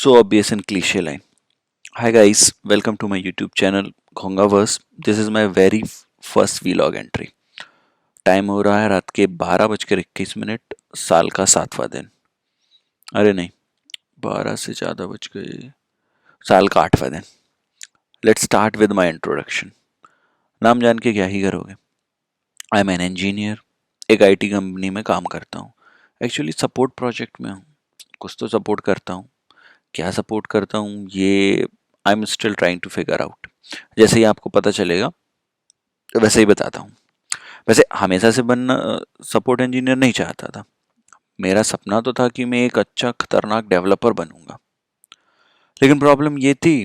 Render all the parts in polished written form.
So obvious and cliche line. Hi guys, welcome to my YouTube channel Khongaverse. This is my very first vlog entry. Time हो रहा है रात के 12:21, साल का 7वां दिन। अरे नहीं, 12 से ज़्यादा बज गए, साल का 8वां दिन। Let's start with my introduction. नाम जान के क्या ही करोगे। आई एम एन इंजीनियर, एक आईटी कंपनी में काम करता हूँ। एक्चुअली सपोर्ट प्रोजेक्ट में हूँ, कुछ तो सपोर्ट करता हूँ। क्या सपोर्ट करता हूँ ये I am still trying to figure out. जैसे ही आपको पता चलेगा वैसे ही बताता हूँ। वैसे हमेशा से बनना सपोर्ट इंजीनियर नहीं चाहता था। मेरा सपना तो था कि मैं एक अच्छा खतरनाक डेवलपर बनूंगा, लेकिन प्रॉब्लम ये थी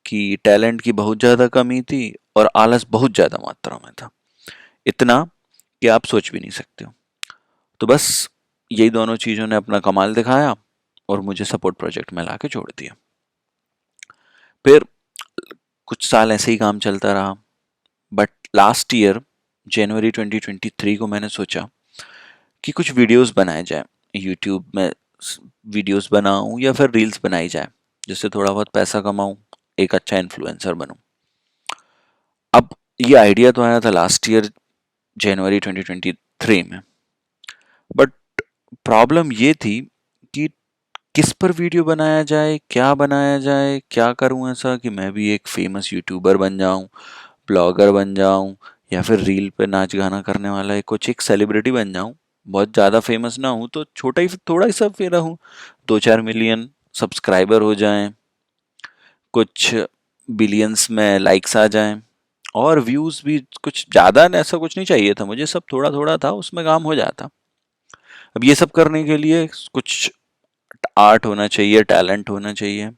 कि टैलेंट की बहुत ज़्यादा कमी थी और आलस बहुत ज़्यादा मात्रा में था। इतना कि आप सोच भी नहीं सकते हो। तो बस यही दोनों चीज़ों ने अपना कमाल दिखाया और मुझे सपोर्ट प्रोजेक्ट में ला के छोड़ दिया। फिर कुछ साल ऐसे ही काम चलता रहा, बट लास्ट ईयर जनवरी 2023 को मैंने सोचा कि कुछ वीडियोस बनाए जाए, यूट्यूब में वीडियोस बनाऊं या फिर रील्स बनाई जाए, जिससे थोड़ा बहुत पैसा कमाऊं, एक अच्छा इन्फ्लुएंसर बनूं। अब ये आइडिया तो आया था लास्ट ईयर जनवरी 2023 में, बट प्रॉब्लम ये थी कि किस पर वीडियो बनाया जाए, क्या बनाया जाए, क्या करूं ऐसा कि मैं भी एक फेमस यूट्यूबर बन जाऊं, ब्लॉगर बन जाऊं, या फिर रील पे नाच गाना करने वाला एक सेलिब्रिटी बन जाऊं। बहुत ज़्यादा फेमस ना हूं तो छोटा ही थोड़ा ही सब फेरा हूं, 2-4 मिलियन सब्सक्राइबर हो जाएं, कुछ बिलियंस में लाइक्स आ जाएं, और व्यूज़ भी कुछ ज़्यादा ऐसा कुछ नहीं चाहिए था मुझे, सब थोड़ा थोड़ा था, उसमें काम हो जाता। अब ये सब करने के लिए कुछ आर्ट होना चाहिए, टैलेंट होना चाहिए।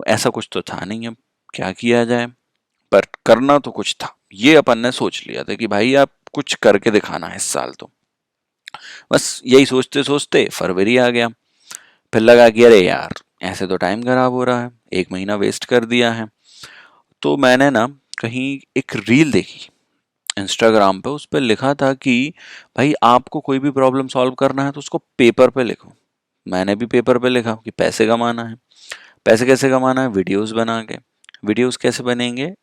ऐसा कुछ तो था नहीं। अब क्या किया जाए, पर करना तो कुछ था। ये अपन ने सोच लिया था कि भाई आप कुछ करके दिखाना है इस साल। तो बस यही सोचते सोचते फरवरी आ गया। फिर लगा कि अरे यार, ऐसे तो टाइम खराब हो रहा है, 1 महीना वेस्ट कर दिया है। तो मैंने ना कहीं एक रील देखी इंस्टाग्राम पे, उस पर लिखा था कि भाई आपको कोई भी प्रॉब्लम सॉल्व करना है तो उसको पेपर पे लिखो। मैंने भी पेपर पे लिखा कि पैसे कमाना है। पैसे कैसे कमाना है? वीडियोस बना के। वीडियोस कैसे बनेंगे?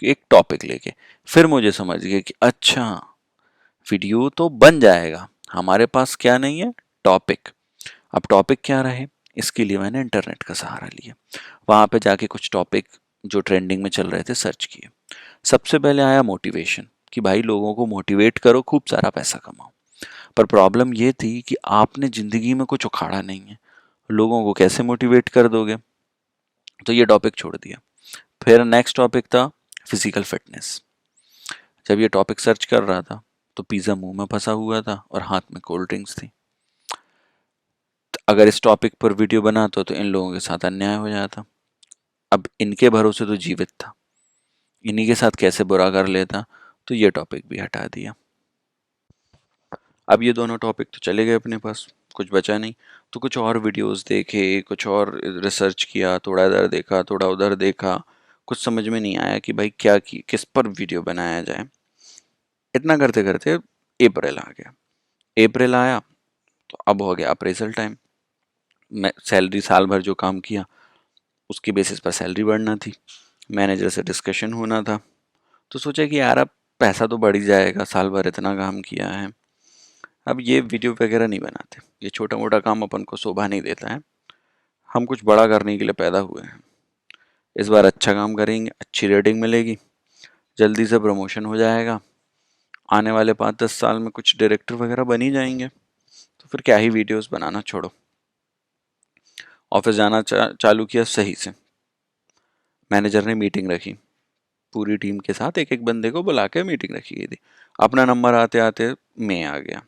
एक टॉपिक लेके। फिर मुझे समझ गया कि अच्छा, वीडियो तो बन जाएगा, हमारे पास क्या नहीं है? टॉपिक। अब टॉपिक क्या रहे, इसके लिए मैंने इंटरनेट का सहारा लिया। वहाँ पे जाके कुछ टॉपिक जो ट्रेंडिंग में चल रहे थे सर्च किए। सबसे पहले आया मोटिवेशन, कि भाई लोगों को मोटिवेट करो, खूब सारा पैसा कमाओ। पर प्रॉब्लम ये थी कि आपने ज़िंदगी में कुछ उखाड़ा नहीं है, लोगों को कैसे मोटिवेट कर दोगे? तो ये टॉपिक छोड़ दिया। फिर नेक्स्ट टॉपिक था फिजिकल फिटनेस। जब ये टॉपिक सर्च कर रहा था तो पिज़्ज़ा मुंह में फंसा हुआ था और हाथ में कोल्ड ड्रिंक्स थी। तो अगर इस टॉपिक पर वीडियो बनाता तो इन लोगों के साथ अन्याय हो जाता। अब इनके भरोसे तो जीवित था, इन्हीं के साथ कैसे बुरा कर लेता, तो ये टॉपिक भी हटा दिया। अब ये दोनों टॉपिक तो चले गए अपने पास, कुछ बचा नहीं। तो कुछ और वीडियोस देखे, कुछ और रिसर्च किया, थोड़ा इधर देखा थोड़ा उधर देखा। कुछ समझ में नहीं आया कि भाई क्या की किस पर वीडियो बनाया जाए। इतना करते करते अप्रैल आ गया। अप्रैल आया तो अब हो गया अप्रेजल टाइम। मैं सैलरी साल भर जो काम किया उसकी बेसिस पर सैलरी बढ़ना थी। मैनेजर से डिस्कशन होना था। तो सोचा कि यार अब पैसा तो बढ़ ही जाएगा, साल भर इतना काम किया है। अब ये वीडियो वगैरह नहीं बनाते, ये छोटा मोटा काम अपन को शोभा नहीं देता है। हम कुछ बड़ा करने के लिए पैदा हुए हैं। इस बार अच्छा काम करेंगे, अच्छी रेटिंग मिलेगी, जल्दी से प्रमोशन हो जाएगा, आने वाले 5-10 साल में कुछ डायरेक्टर वगैरह बन ही जाएंगे। तो फिर क्या ही वीडियोस बनाना, छोड़ो। ऑफिस जाना चालू किया सही से। मैनेजर ने मीटिंग रखी, पूरी टीम के साथ एक एक बंदे को बुला के मीटिंग रखी गई थी। अपना नंबर आते आते मैं आ गया।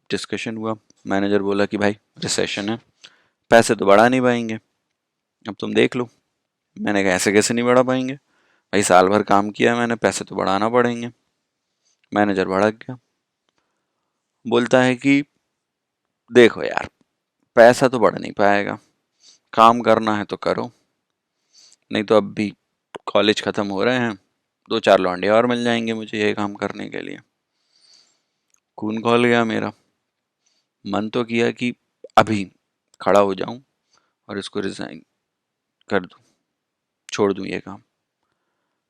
डिस्कशन हुआ। मैनेजर बोला कि भाई रिसेशन है, पैसे तो बढ़ा नहीं पाएंगे, अब तुम देख लो। मैंने कहा ऐसे कैसे नहीं बढ़ा पाएंगे भाई, साल भर काम किया मैंने, पैसे तो बढ़ाना पड़ेंगे। मैनेजर भड़क गया, बोलता है कि देखो यार, पैसा तो बढ़ नहीं पाएगा, काम करना है तो करो, नहीं तो अब भी कॉलेज ख़त्म हो रहे हैं, 2-4 लौंडे और मिल जाएंगे मुझे ये काम करने के लिए। खून खौल गया मेरा। मन तो किया कि अभी खड़ा हो जाऊं और इसको रिजाइन कर दूँ, छोड़ दूँ ये काम।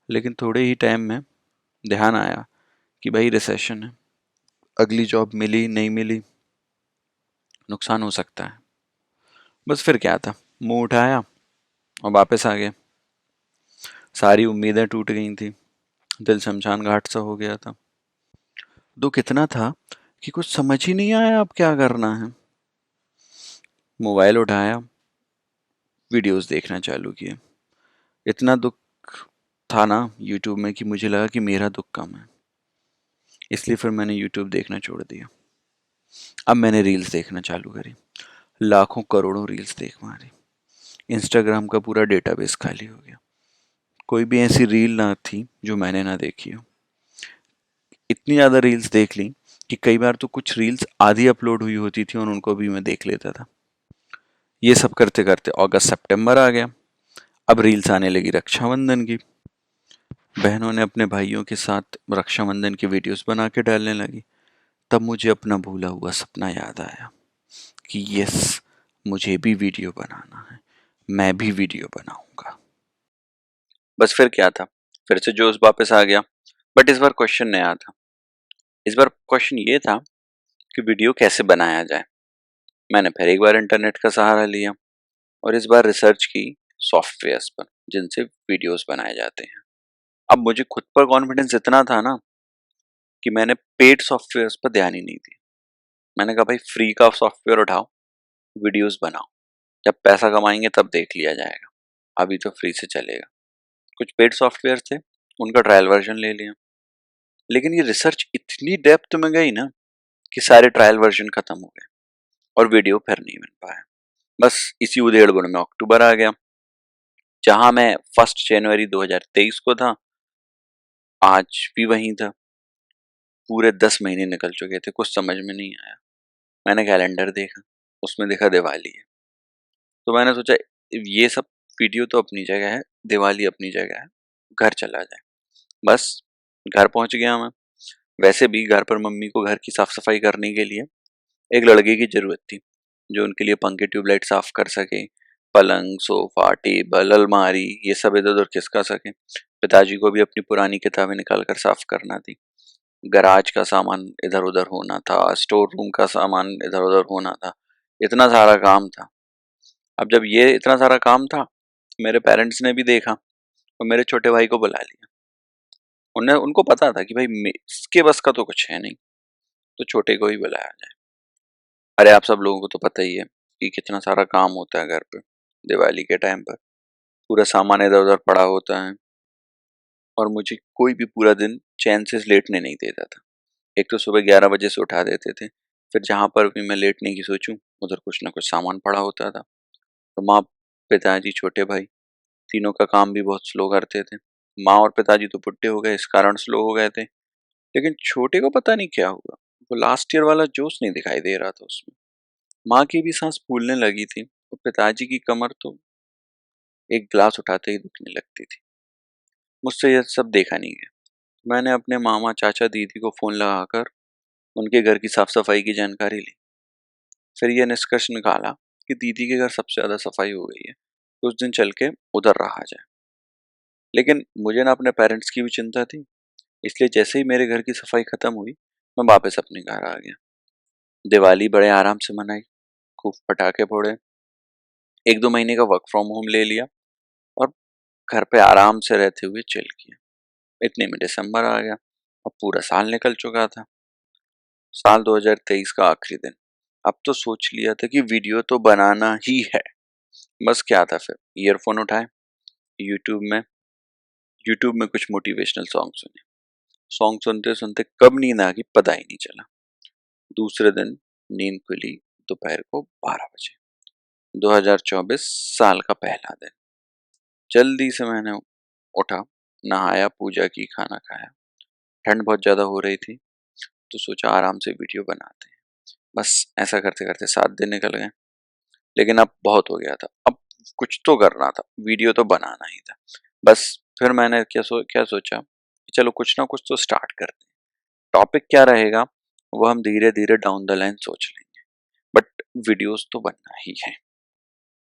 लेकिन थोड़े ही टाइम में ध्यान आया कि भाई रिसेशन है, अगली जॉब मिली नहीं मिली, नुकसान हो सकता है। बस फिर क्या था, मुंह उठाया और वापस आ गया। सारी उम्मीदें टूट गई थी, दिल शमशान घाट सा हो गया था। दुख इतना था कि कुछ समझ ही नहीं आया अब क्या करना है। मोबाइल उठाया, वीडियोस देखना चालू किए। इतना दुख था ना यूट्यूब में कि मुझे लगा कि मेरा दुख कम है, इसलिए फिर मैंने यूट्यूब देखना छोड़ दिया। अब मैंने रील्स देखना चालू करी, लाखों करोड़ों रील्स देख मारी। इंस्टाग्राम का पूरा डेटाबेस खाली हो गया, कोई भी ऐसी रील ना थी जो मैंने ना देखी हो। इतनी ज़्यादा रील्स देख ली कि कई बार तो कुछ रील्स आधी अपलोड हुई होती थी और उनको भी मैं देख लेता था। ये सब करते करते अगस्त सितंबर आ गया। अब रील्स आने लगी रक्षाबंधन की, बहनों ने अपने भाइयों के साथ रक्षाबंधन की वीडियोस बना के डालने लगी। तब मुझे अपना भूला हुआ सपना याद आया कि यस, मुझे भी वीडियो बनाना है, मैं भी वीडियो बनाऊंगा। बस फिर क्या था, फिर से जोश वापस आ गया। बट इस बार क्वेश्चन नया था। इस बार क्वेश्चन ये था कि वीडियो कैसे बनाया जाए। मैंने फिर एक बार इंटरनेट का सहारा लिया और इस बार रिसर्च की सॉफ्टवेयर्स पर जिनसे वीडियोस बनाए जाते हैं। अब मुझे खुद पर कॉन्फिडेंस इतना था ना कि मैंने पेड सॉफ्टवेयर्स पर ध्यान ही नहीं दिया। मैंने कहा भाई फ्री का सॉफ्टवेयर उठाओ, वीडियोस बनाओ, जब पैसा कमाएंगे तब देख लिया जाएगा, अभी तो फ्री से चलेगा। कुछ पेड सॉफ्टवेयर थे, उनका ट्रायल वर्जन ले लिया। लेकिन ये रिसर्च इतनी डेप्थ में गई ना कि सारे ट्रायल वर्जन खत्म हो गए और वीडियो फिर नहीं बन पाया। बस इसी उधेड़-बुन में अक्टूबर आ गया। जहां मैं 1 जनवरी 2023 को था, आज भी वहीं था। पूरे 10 महीने निकल चुके थे, कुछ समझ में नहीं आया। मैंने कैलेंडर देखा, उसमें देखा दिवाली है। तो मैंने सोचा ये सब वीडियो तो अपनी जगह है, दिवाली अपनी जगह है, घर चला जाए। बस घर पहुंच गया मैं। वैसे भी घर पर मम्मी को घर की साफ सफाई करने के लिए एक लड़के की जरूरत थी, जो उनके लिए पंखे ट्यूबलाइट साफ कर सके, पलंग सोफा टेबल अलमारी ये सब इधर उधर खिसका सके। पिताजी को भी अपनी पुरानी किताबें निकाल कर साफ करना थी। गराज का सामान इधर उधर होना था, स्टोर रूम का सामान इधर उधर होना था। इतना सारा काम था। अब जब ये इतना सारा काम था, मेरे पेरेंट्स ने भी देखा और मेरे छोटे भाई को बुला लिया। उन्हें उनको पता था कि भाई इसके बस का तो कुछ है नहीं, तो छोटे को ही बुलाया जाए। अरे आप सब लोगों को तो पता ही है कि कितना सारा काम होता है घर पे दिवाली के टाइम पर। पूरा सामान इधर उधर पड़ा होता है और मुझे कोई भी पूरा दिन चैन से लेटने नहीं देता था। एक तो सुबह 11 बजे से उठा देते थे, फिर जहाँ पर भी मैं लेटने की सोचूं उधर कुछ ना कुछ सामान पड़ा होता था। तो माँ, पिताजी, छोटे भाई तीनों का काम भी बहुत स्लो करते थे। माँ और पिताजी तो बुढ़े हो गए, इस कारण स्लो हो गए थे। लेकिन छोटे को पता नहीं क्या हुआ, वो लास्ट ईयर वाला जोश नहीं दिखाई दे रहा था उसमें। माँ की भी सांस फूलने लगी थी और पिताजी की कमर तो एक गिलास उठाते ही दुखने लगती थी। मुझसे यह सब देखा नहीं गया। मैंने अपने मामा चाचा दीदी को फोन लगाकर उनके घर की साफ सफाई की जानकारी ली। फिर यह निष्कर्ष निकाला कि दीदी के घर सबसे ज्यादा सफाई हो गई है, तो उस दिन चल के उधर रहा जाए। लेकिन मुझे ना अपने पेरेंट्स की भी चिंता थी, इसलिए जैसे ही मेरे घर की सफाई खत्म हुई, मैं वापस अपने घर आ गया। दिवाली बड़े आराम से मनाई, खूब पटाखे फोड़े, 1-2 महीने का वर्क फ्रॉम होम ले लिया और घर पे आराम से रहते हुए चिल किया। इतने में दिसंबर आ गया। अब पूरा साल निकल चुका था। साल 2023 का आखिरी दिन। अब तो सोच लिया था कि वीडियो तो बनाना ही है। बस क्या था, फिर ईयरफोन उठाए, यूट्यूब में यूट्यूब में कुछ मोटिवेशनल सॉन्ग सुने। सॉन्ग सुनते सुनते कब नींद आ गई पता ही नहीं चला। दूसरे दिन नींद खुली दोपहर को 12 बजे। 2024 साल का पहला दिन। जल्दी से मैंने उठा, नहाया, पूजा की, खाना खाया। ठंड बहुत ज्यादा हो रही थी, तो सोचा आराम से वीडियो बनाते हैं। बस ऐसा करते करते 7 दिन निकल गए। लेकिन अब बहुत हो गया था, अब कुछ तो करना था, वीडियो तो बनाना ही था। बस फिर मैंने क्या सोचा कि चलो कुछ ना कुछ तो स्टार्ट करते हैं। टॉपिक क्या रहेगा वो हम धीरे धीरे डाउन द लाइन सोच लेंगे, बट वीडियोस तो बनना ही है।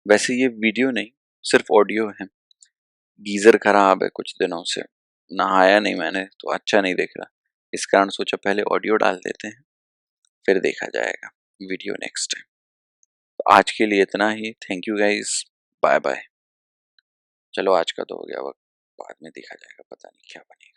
वैसे ये वीडियो नहीं, सिर्फ ऑडियो है। गीज़र खराब है कुछ दिनों से, नहाया नहीं मैंने तो अच्छा नहीं दिख रहा, इस कारण सोचा पहले ऑडियो डाल देते हैं, फिर देखा जाएगा वीडियो नेक्स्ट टाइम। तो आज के लिए इतना ही। Thank you guys, bye bye. चलो आज का तो हो गया वक्त, बाद में देखा जाएगा, पता नहीं क्या बनेगा।